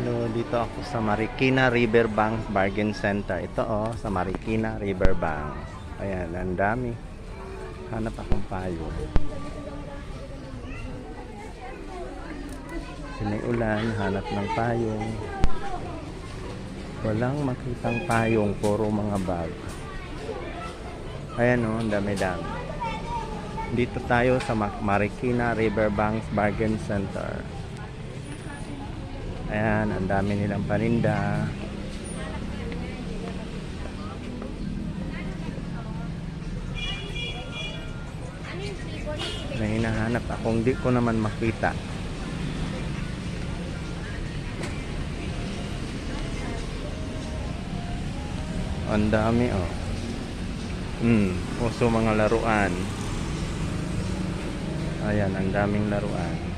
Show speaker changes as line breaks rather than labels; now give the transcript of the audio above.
Hello, dito ako sa Marikina Riverbank Bargain Center. Ito oh, sa Marikina Riverbank. Ayan, ang dami. Hanap akong payo. Ulan, hanap ng payong. Walang makitang payong, puro mga bag. Ayan oh, ang dami-dami. Dito tayo sa Marikina Riverbank Bargain Center. Ayan, ang dami nilang paninda. May hinahanap akong di ko naman makita. Ang dami oh. Uso mga laruan. Ayan, ang daming laruan.